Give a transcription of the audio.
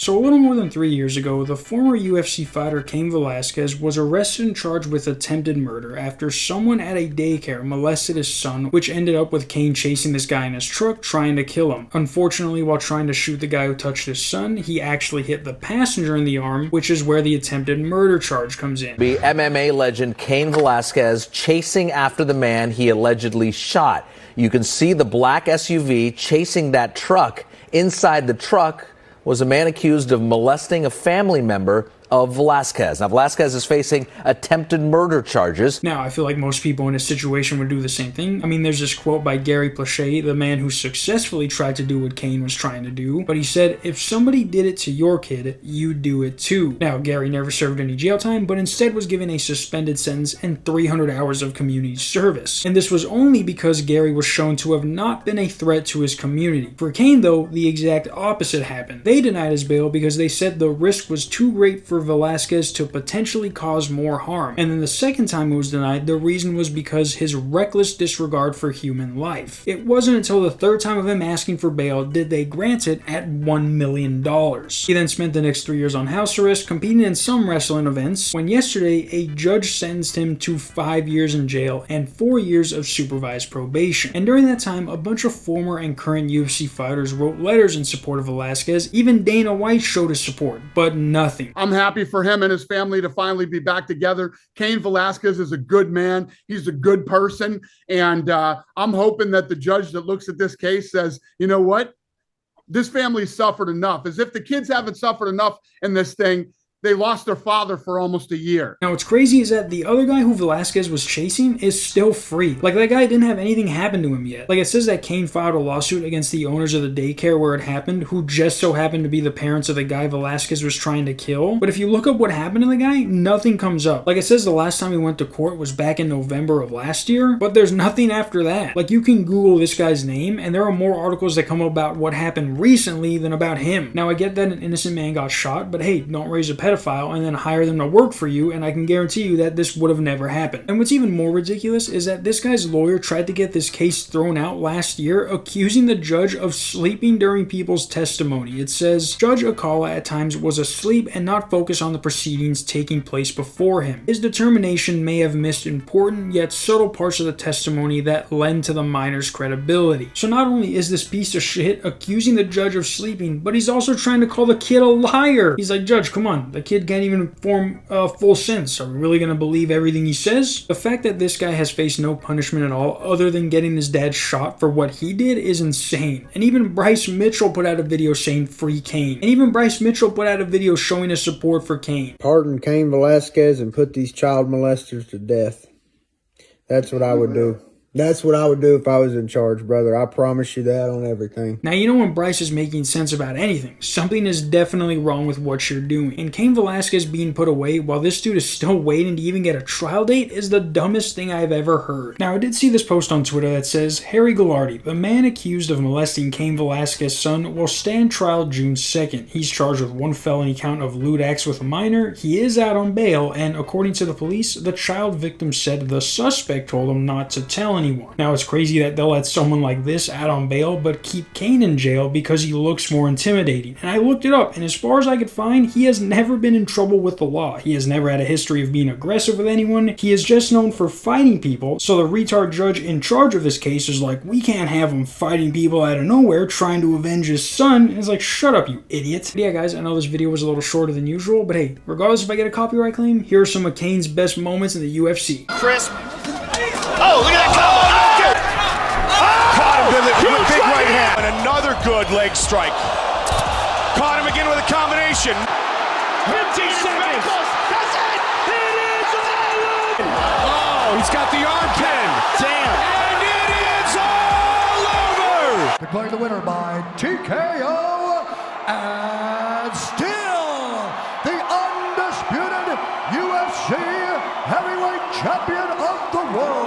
So a little more than 3 years ago, the former UFC fighter Cain Velasquez was arrested and charged with attempted murder after someone at a daycare molested his son, which ended up with Cain chasing this guy in his truck trying to kill him. Unfortunately, while trying to shoot the guy who touched his son, he actually hit the passenger in the arm, which is where the attempted murder charge comes in. The MMA legend Cain Velasquez chasing after the man he allegedly shot. You can see the black SUV chasing that truck. Inside the truck was a man accused of molesting a family member of Velasquez. Now, Velasquez is facing attempted murder charges. Now, I feel like most people in this situation would do the same thing. I mean, there's this quote by Gary Plache, the man who successfully tried to do what Cain was trying to do, but he said, if somebody did it to your kid, you do it too. Now, Gary never served any jail time, but instead was given a suspended sentence and 300 hours of community service. And this was only because Gary was shown to have not been a threat to his community. For Cain, though, the exact opposite happened. They denied his bail because they said the risk was too great for Velasquez to potentially cause more harm. And then the second time it was denied, the reason was because his reckless disregard for human life. It wasn't until the third time of him asking for bail did they grant it at $1 million. He then spent the next 3 years on house arrest, competing in some wrestling events, when yesterday a judge sentenced him to 5 years in jail and 4 years of supervised probation. And during that time, a bunch of former and current UFC fighters wrote letters in support of Velasquez. Even Dana White showed his support, but nothing. I'm happy for him and his family to finally be back together. Cain Velasquez is a good man. He's a good person. And I'm hoping that the judge that looks at this case says, you know what? This family suffered enough. As if the kids haven't suffered enough in this thing. They lost their father for almost a year. Now, what's crazy is that the other guy who Velasquez was chasing is still free. Like, that guy didn't have anything happen to him yet. Like, it says that Cain filed a lawsuit against the owners of the daycare where it happened, who just so happened to be the parents of the guy Velasquez was trying to kill. But if you look up what happened to the guy, nothing comes up. Like, it says the last time he went to court was back in November of last year, but there's nothing after that. Like, you can Google this guy's name, and there are more articles that come about what happened recently than about him. Now, I get that an innocent man got shot, but hey, don't raise a pedophile and then hire them to work for you, and I can guarantee you that this would have never happened. And what's even more ridiculous is that this guy's lawyer tried to get this case thrown out last year, accusing the judge of sleeping during people's testimony. It says, Judge Akala at times was asleep and not focused on the proceedings taking place before him. His determination may have missed important yet subtle parts of the testimony that lend to the minor's credibility. So not only is this piece of shit accusing the judge of sleeping, but he's also trying to call the kid a liar. He's like, Judge, come on, the kid can't even form a full sentence. Are we really going to believe everything he says? The fact that this guy has faced no punishment at all other than getting his dad shot for what he did is insane. And even Bryce Mitchell put out a video saying free Cain. And even Bryce Mitchell put out a video showing his support for Cain. Pardon Cain Velasquez and put these child molesters to death. That's what I would do. That's what I would do if I was in charge, brother. I promise you that on everything. Now, you know when Bryce is making sense about anything, something is definitely wrong with what you're doing. And Cain Velasquez being put away while this dude is still waiting to even get a trial date is the dumbest thing I've ever heard. Now, I did see this post on Twitter that says, Harry Gallardi, the man accused of molesting Cain Velasquez's son, will stand trial June 2nd. He's charged with 1 felony count of lewd acts with a minor. He is out on bail, and according to the police, the child victim said the suspect told him not to tell anyone. Now, it's crazy that they'll let someone like this out on bail but keep Cain in jail because he looks more intimidating. And I looked it up, and as far as I could find, he has never been in trouble with the law. He has never had a history of being aggressive with anyone. He is just known for fighting people, so the retard judge in charge of this case is like, we can't have him fighting people out of nowhere trying to avenge his son. And it's like, shut up, you idiot. But yeah, guys, I know this video was a little shorter than usual, but hey, regardless if I get a copyright claim, here are some of Cain's best moments in the UFC. Crisp. Oh, look at that combo. Caught him with a big right hand. And another good leg strike. Caught him again with a combination. 15 seconds. That's it. It is all over. Oh, he's got the arm pin. Damn. And it is all over. Declaring the winner by TKO and still the undisputed UFC heavyweight champion of the world.